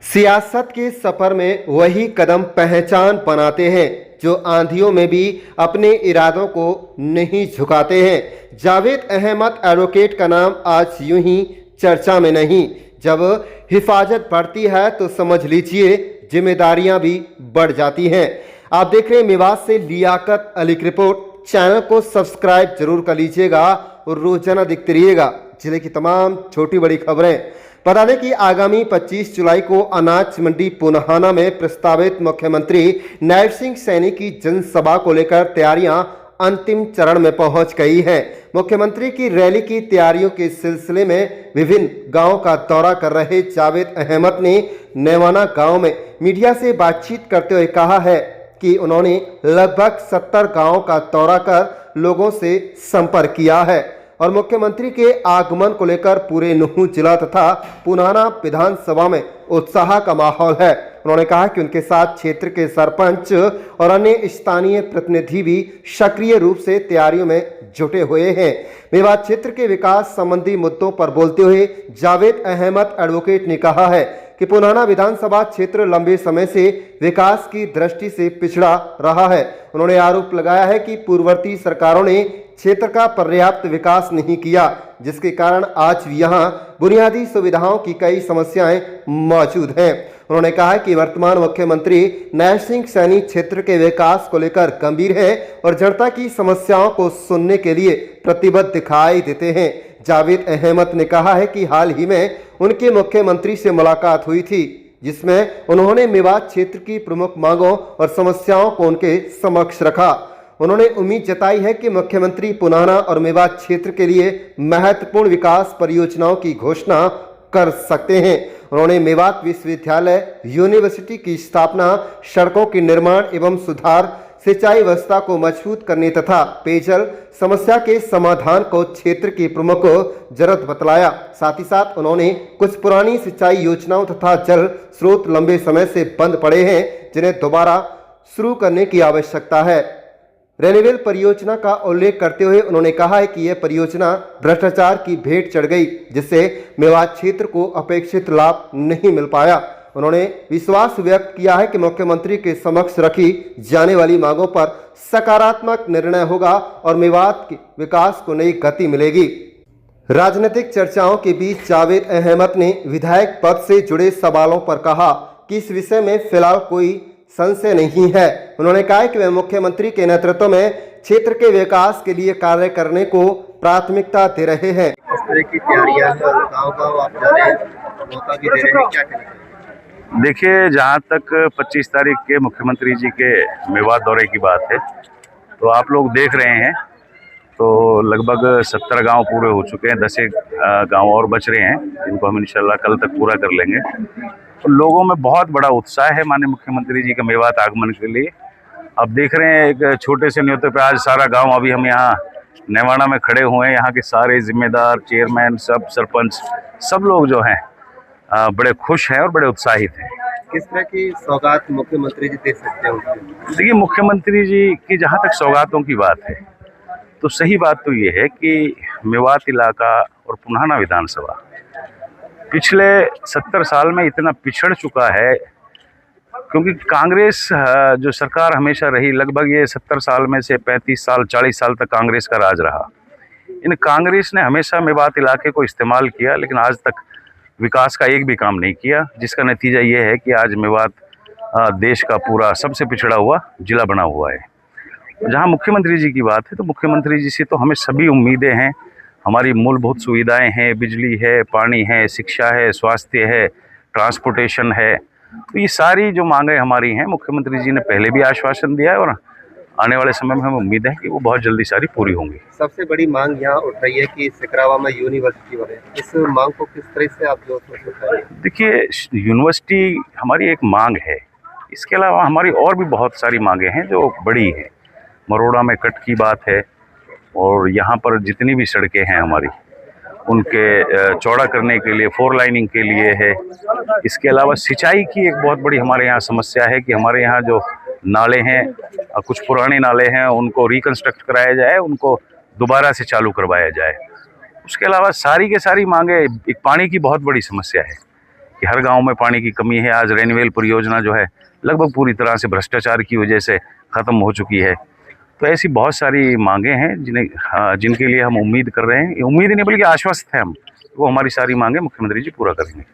सियासत के सफर में वही कदम पहचान बनाते हैं जो आंधियों में भी अपने इरादों को नहीं झुकाते हैं। जावेद अहमद एडवोकेट का नाम आज यूं ही चर्चा में नहीं। जब हिफाजत बढ़ती है तो समझ लीजिए जिम्मेदारियां भी बढ़ जाती हैं। आप देख रहे हैं मेवात से लियाकत अली की रिपोर्ट। चैनल को सब्सक्राइब जरूर कर लीजिएगा और रोजाना देखते रहिएगा जिले की तमाम छोटी बड़ी खबरें। बता दें कि आगामी 25 जुलाई को अनाज मंडी पुनाहाना में प्रस्तावित मुख्यमंत्री नैब सिंह सैनी की जनसभा को लेकर तैयारियां अंतिम चरण में पहुंच गई हैं। मुख्यमंत्री की रैली की तैयारियों के सिलसिले में विभिन्न गांवों का दौरा कर रहे जावेद अहमद ने नेवाना गांव में मीडिया से बातचीत करते हुए कहा है कि उन्होंने लगभग 70 गांवों का दौरा कर लोगों से संपर्क किया है और मुख्यमंत्री के आगमन को लेकर पूरे नुहू जिला तथा पुनाहाना विधानसभा में उत्साह का माहौल है। उन्होंने कहा कि उनके साथ क्षेत्र के सरपंच और अन्य स्थानीय प्रतिनिधि भी सक्रिय रूप से तैयारियों में जुटे हुए हैं। मेवात क्षेत्र के विकास संबंधी मुद्दों पर बोलते हुए जावेद अहमद एडवोकेट ने कहा है कि पुनाहाना विधानसभा क्षेत्र लंबे समय से विकास की दृष्टि से पिछड़ा रहा है। उन्होंने आरोप लगाया है कि पूर्ववर्ती सरकारों ने क्षेत्र का पर्याप्त विकास नहीं किया, जिसके कारण आज यहाँ बुनियादी सुविधाओं की कई समस्याएं मौजूद हैं। उन्होंने कहा कि वर्तमान मुख्यमंत्री नैब सिंह सैनी क्षेत्र के विकास को लेकर गंभीर है और जनता की समस्याओं को सुनने के लिए प्रतिबद्ध दिखाई देते हैं। जावेद अहमद ने कहा है कि हाल ही में उनके मुख्यमंत्री से मुलाकात हुई थी, जिसमें उन्होंने मेवात क्षेत्र की प्रमुख मांगों और समस्याओं को उनके समक्ष रखा। उन्होंने उम्मीद जताई है कि मुख्यमंत्री पुनाहाना और मेवात क्षेत्र के लिए महत्वपूर्ण विकास परियोजनाओं की घोषणा कर सकते हैं। उन्होंने मेवात विश्वविद्यालय यूनिवर्सिटी की स्थापना, सड़कों के निर्माण एवं सुधार, सिंचाई व्यवस्था को मजबूत करने तथा पेयजल समस्या के समाधान को क्षेत्र की प्रमुख जरूरत बतलाया। साथ ही साथ उन्होंने कुछ पुरानी सिंचाई योजनाओं तथा जल स्रोत लंबे समय से बंद पड़े हैं, जिन्हें दोबारा शुरू करने की आवश्यकता है। रेनिवेल परियोजना का उल्लेख करते हुए उन्होंने कहा है कि यह परियोजना भ्रष्टाचार की भेंट चढ़ गई, जिससे मेवात क्षेत्र को अपेक्षित लाभ नहीं मिल पाया। उन्होंने विश्वास व्यक्त किया है कि मुख्यमंत्री के समक्ष रखी जाने वाली मांगों पर सकारात्मक निर्णय होगा और मेवात के विकास को नई गति मिलेगी। राजनीतिक चर्चाओं के बीच जावेद अहमद ने विधायक पद से जुड़े सवालों पर कहा कि इस विषय में फिलहाल कोई संशय नहीं है। उन्होंने कहा कि वे मुख्यमंत्री के नेतृत्व में क्षेत्र के विकास के लिए कार्य करने को प्राथमिकता दे रहे हैं। इस तरह की तैयारियां गांव-गांव आप जा रहे हैं, मौका भी दे रहे हैं, क्या कहना चाहिए? देखिए, जहाँ तक 25 तारीख के मुख्यमंत्री जी के मेवात दौरे की बात है, तो आप लोग देख रहे हैं तो लगभग 70 गांव पूरे हो चुके हैं। 10 गांव और बच रहे हैं, जिनको हम इंशाल्लाह कल तक पूरा कर लेंगे। तो लोगों में बहुत बड़ा उत्साह है माननीय मुख्यमंत्री जी का मेवात आगमन के लिए। अब देख रहे हैं एक छोटे से न्योते पे आज सारा गांव, अभी हम यहाँ नेवाना में खड़े हुए हैं, यहाँ के सारे जिम्मेदार, चेयरमैन, सब सरपंच, सब लोग जो हैं बड़े खुश हैं और बड़े उत्साहित हैं। किस तरह की सौगात मुख्यमंत्री जी दे सकते हैं? देखिए, मुख्यमंत्री जी की जहाँ तक सौगातों की बात है तो सही बात तो ये है कि मेवात इलाका और पुनाहाना विधानसभा पिछले 70 साल में इतना पिछड़ चुका है, क्योंकि कांग्रेस जो सरकार हमेशा रही, लगभग ये 70 साल में से 35 साल 40 साल तक कांग्रेस का राज रहा। इन कांग्रेस ने हमेशा मेवात इलाके को इस्तेमाल किया, लेकिन आज तक विकास का एक भी काम नहीं किया, जिसका नतीजा ये है कि आज मेवात देश का पूरा सबसे पिछड़ा हुआ जिला बना हुआ है। जहाँ मुख्यमंत्री जी की बात है तो मुख्यमंत्री जी से तो हमें सभी उम्मीदें हैं। हमारी मूलभूत सुविधाएं हैं, बिजली है, पानी है, शिक्षा है, स्वास्थ्य है, ट्रांसपोर्टेशन है। तो ये सारी जो मांगें हमारी हैं, मुख्यमंत्री जी ने पहले भी आश्वासन दिया है और आने वाले समय में हमें उम्मीद है कि वो बहुत जल्दी सारी पूरी होंगी। सबसे बड़ी मांग यहाँ उठ रही है कि सिकरावा में यूनिवर्सिटी बने। इस मांग को किस तरह से आप जो उठाएंगे? देखिए, यूनिवर्सिटी हमारी एक मांग है, इसके अलावा हमारी और भी बहुत सारी मांगें हैं जो बड़ी हैं। मरोड़ा में कट की बात है और यहाँ पर जितनी भी सड़कें हैं हमारी, उनके चौड़ा करने के लिए 4 लाइनिंग के लिए है। इसके अलावा सिंचाई की एक बहुत बड़ी हमारे यहाँ समस्या है कि हमारे यहाँ जो नाले हैं, कुछ पुराने नाले हैं, उनको रिकन्स्ट्रक्ट कराया जाए, उनको दोबारा से चालू करवाया जाए। उसके अलावा सारी के सारी मांगे, एक पानी की बहुत बड़ी समस्या है कि हर गांव में पानी की कमी है। आज रेनवेल परियोजना जो है लगभग पूरी तरह से भ्रष्टाचार की वजह से ख़त्म हो चुकी है। तो ऐसी बहुत सारी मांगें हैं जिनके लिए हम उम्मीद कर रहे हैं, उम्मीद नहीं बल्कि आश्वस्त हैं हम, वो हमारी सारी मांगें मुख्यमंत्री जी पूरा करेंगे।